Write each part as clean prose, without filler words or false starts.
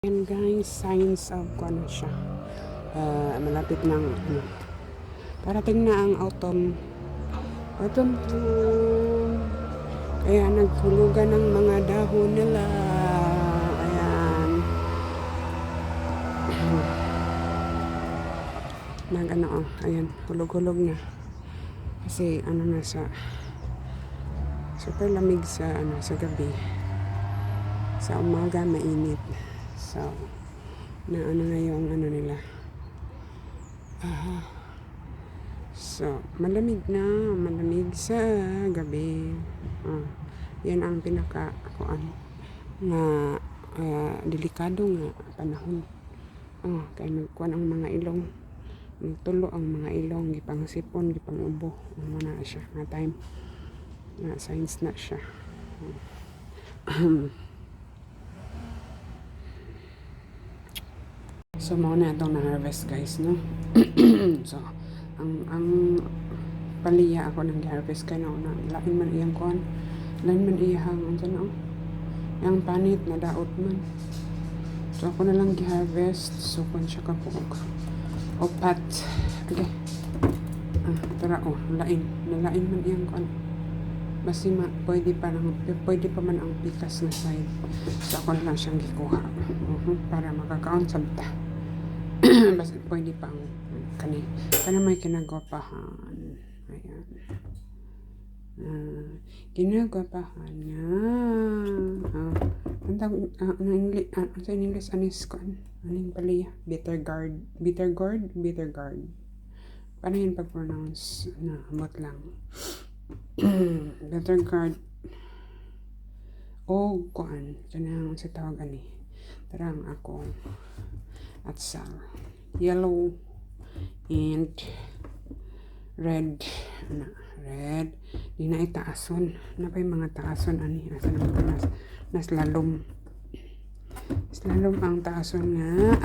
And guys, signs of ano siya. Malapit ng parating na ang autumn. Autumn. Kaya naghulugan ng mga dahon nila. Ayan. Ayan, hulog-hulog na. Kasi na sa super lamig sa sa gabi. Sa umaga mainit. So, na na yung nila. So, malamig sa gabi. Yan ang pinaka-kuan na delikado nga panahon. Kaya nagkuan ang mga ilong. Nagtulo ang mga ilong, gipangsipon, gipangubo. Na siya, nga time. Na signs na siya. So, mga na itong na-harvest guys, no? So, ang paliya ako ng harvest kaya na lain man iyang kuan. Lain man iyang, yung panit na daot man. So, ako na lang gi-harvest. So, kung siya kapog. Opat. Okay. Tara, lain. Nalain man iyang kuan. Basi pwede pa man ang pikas na side. So, ako na lang siyang gikuha. Para makakaon sa bata. Basta pwede pa ang kana may kinagwapahan. Ayan. Kinagwapahan niya. Sa English, anis ko. Aning paliya? Bitter gourd. Paano yun pag-pronounce? Hamot lang. Bitter gourd. O, kuan. Kanang sa tawag ani. Tarang ako. At yellow and red. Di na itaason. Na pa yung mga taason ani. Asa naman nas lalom. Slalom ang taason nga.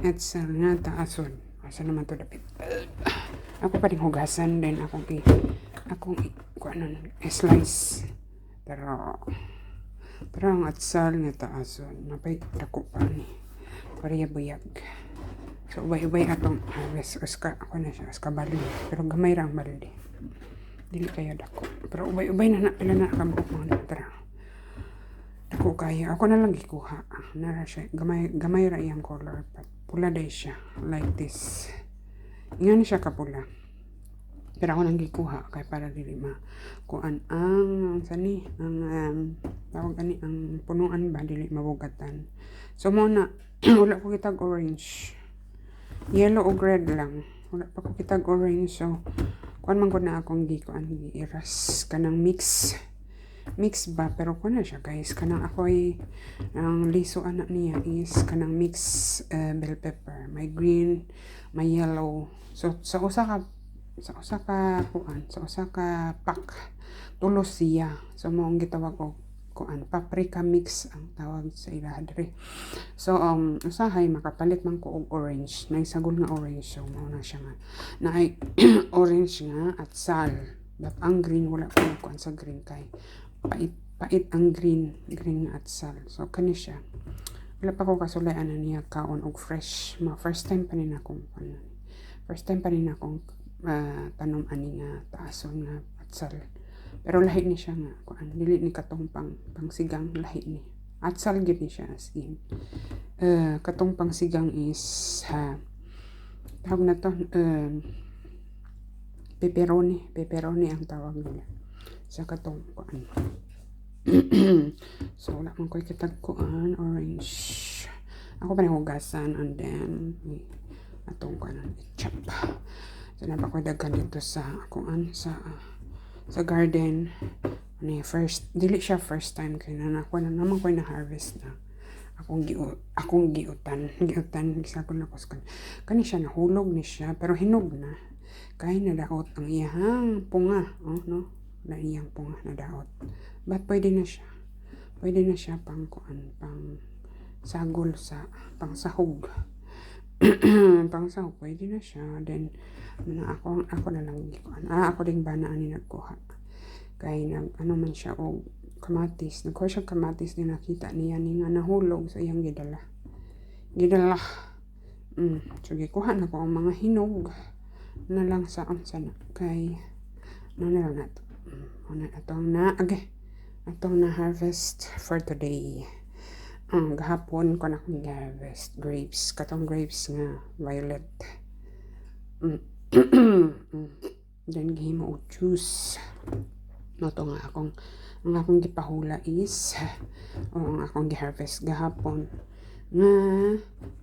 Atsal nga taason. Asa naman to dapit. Ako pa rin hugasan. Then akong slice. Pero ang atsal nga taason. Napay dako pa ni. Buyag. So, ubay atong harvest. Ako na siya. Balde. Pero gamay ra ang balde. Dili kayo dako. Pero ubay na pila na kabuk mga tara. Dako kayo. Ako na lang gikuha. Nara siya. Gamay ra iyang color. Pula day siya. Like this. Ingan siya kapula. Pero ako nang gikuha kay para dili kuan ang tawag ani ang punuan ba dili mabugatan. So mo na wala ko kitag orange. Yellow o red lang. Wala pa ko kitag orange. So kuan man ko na akong giiras kanang mix ba pero kuan na siya guys kanang ako'y ang liso anak niya is kanang mix bell pepper. May green, may yellow. So sa usa ka pack tulos siya. So mo ang gitawag og paprika mix ang tawag sa ilaha diri. So usahay makapalit man ko og orange. Naisagol nga orange. So mao na siya nga naay orange nga at sal. But ang green wala ko kuan sa green kay pait ang green nga at sal. So kani siya. Wala pa ko kasulayan niya kaon og fresh. First time pa nin akong tanom ani nga taason nga atsal. Pero lahi ni siya nga kuan dili ni katong pang sigang lahi ni. Atsal gid ni siya as in. Katong pang sigang is tawag na to pepperoni ang tawag nila sa katong kuan. So wala man koy kitag kuan orange. Ako pa hugasan and then atong kanan i-chop. So napa ko daghan dito sa kuan sa garden. Dili siya first time kay na ako na naman ko na harvest na. Akong giutan gisagol na kuskan. Kani siya nahulog ni siya pero hinog na. Kay nadaot ang iyang punga, no? Na iyang punga nadaot. But pwede na siya. Pwede na siya pang kuan, pang sagol sa pangsahog. Pangsahog pwede na siya. Then ako na lang gikuan. Ako ding bana ani nagkuha. Kay man siya og kamatis. Nagkuha siya kamatis din nakita niya ni nga nahulog sa iyang gidala. So gikuha na ko ang mga hinog na lang sa unsa na kay na lang nato. Atong na harvest for today. Gahapon ko na akong harvest grapes. Katong grapes nga violet. Then gihimo og juice. Noto nga ang akong gipahula is ang akong giharvest gahapon nga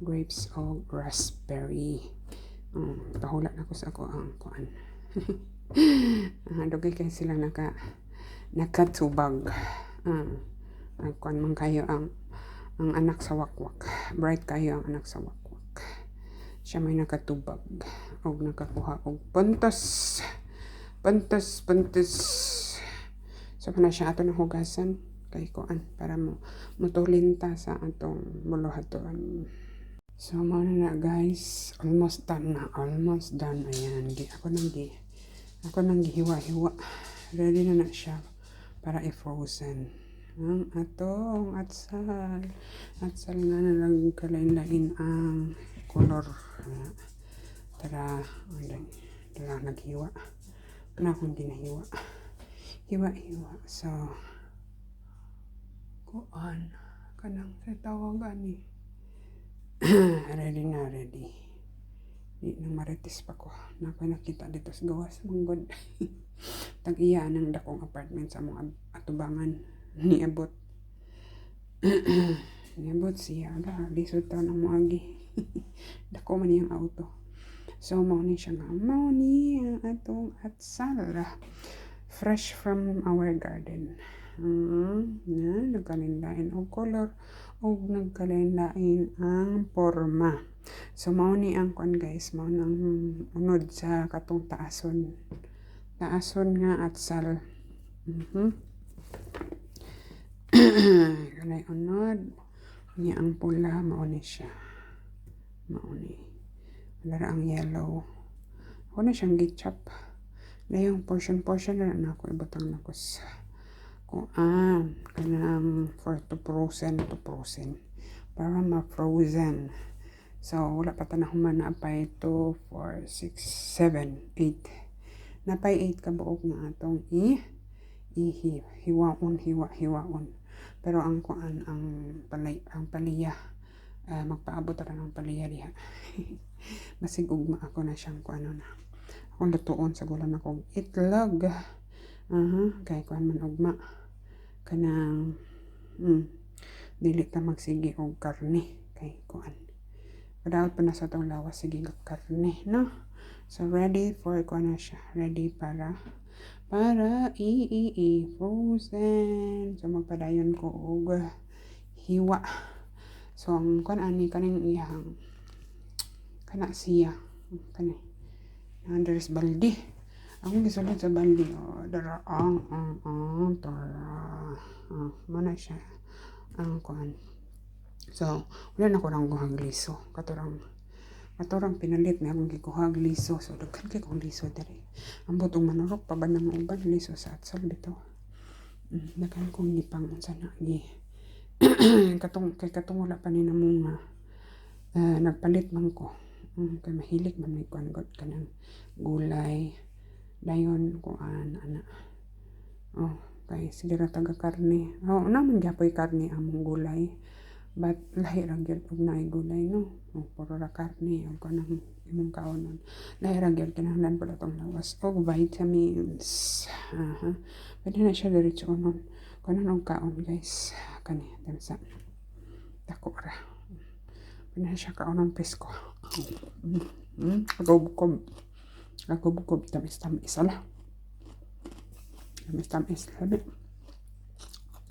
grapes o raspberry. Pahula na ko sa ako ang kuan. Dugay kay sila nakatubag. Kuan man kayo ang anak sa wakwak. Bright kayo ang anak sa wakwak. Siya may nakatubag o nakakuha og puntos. So na siya ato na hugasan kay kuan para mutulin ta sa atong muluhatoan. So mo na guys, almost done. Ayan, ako nang gihiwa-hiwa. Ready na siya para i-frozen. Ang atong atsal nga na lang kalain-lain ang color. Tara naghiwa. Kana akong ginahiwa. Hiwa. So, kuan kanang sa tawag ani. Ready. Di nang marites pa ko. Nakoy nakita dito sa gawas manggod. Tag-iya ng dakong apartment sa mga atubangan. Niabot siya. Lisod taon ang muagi. Dako man yung auto. So, mauni siya nga. Mauni ang atong atsal. Fresh from our garden. Nagkalain-lain ang color o nagkalain-lain ang forma. So, mauni ang kuan guys. Mauni ang unod sa katong taason. Taason nga atsal. Kanay unod. Niya ang pula. Mauni siya. Lara ang yellow. Ako na siyang gichop. Na yung portion na ako ibutang na ko sa kuan kanang for to frozen para ma-frozen. So wala pa ta na humana pa ito 4, 6, 7, 8 napay 8 ka buok nga atong hiwaon pero ang kuan ang paliya magpaabot ra ng paliya diha. Masig ugma ako na siyang kuan na akong lutuon sa gulan akong itlog. Kay kuan man ugma kanang dili ta magsigi og karne kay kuan. Without pa na sa tong lawas sige karne, no? So ready for kuan na siya. Ready para frozen. So magpadayon ko og hiwa. So ang kuan ani kaning iyang kana siya kani there's baldi. Akong gisulod sa baldi. Dara mana siya ang kuan. So wala na ko nang guhag liso. Katurang pinalit na akong gikuhag liso. So daghan kay kong liso diri. Ang butong manurok pa ba nang uban liso sa atsal bitaw. Daghan kong gipang unsa na gi katong wala pa ni namo nga nagpalit man ko. Kay mahilig man may kuan god kanang gulay dayon kuan ana kay sige ra taga karne naman gyapoy karne among gulay but lahi ra gyud og naay gulay no puro ra karne og kanang imong kaonon lahi ra gyud kinahanglan pala tong lawas og vitamins pwede na siya diretso onon kanang kaon guys kani tamsa dako ra pwede na siya kaonon pesko. Agubkob tamis ala. Tamis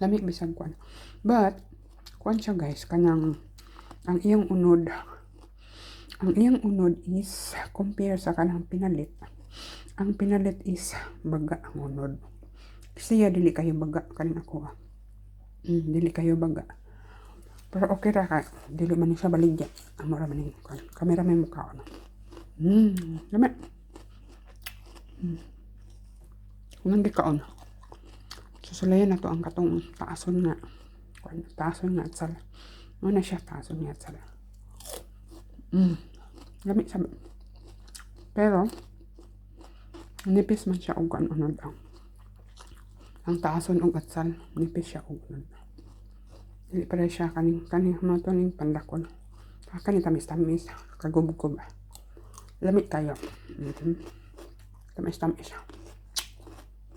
lami bisag kuan. But kuan siya guys kanang ang iyang unod is compare sa kanang pinalit. Ang pinalit is baga ang unod. Siya dili kayo baga kaning ako. Dili kayo baga. Pero okay ra ka. Dili man siya baligya. Amo ra man ni kamera may mukha no. Lami. Unang gikaon. So susulayan na to ang katong taason nga. Taason nga atsal. Muna siya taason nga atsal. Lamig sa... Pero, nipis man siya og ano daw. Ang taason og atsal, nipis siya og ano. Dili pa siya kaning ano to ning pandakon. Kani tamis-tamis, kagubog. Lamig kayo. Tamis-tamis.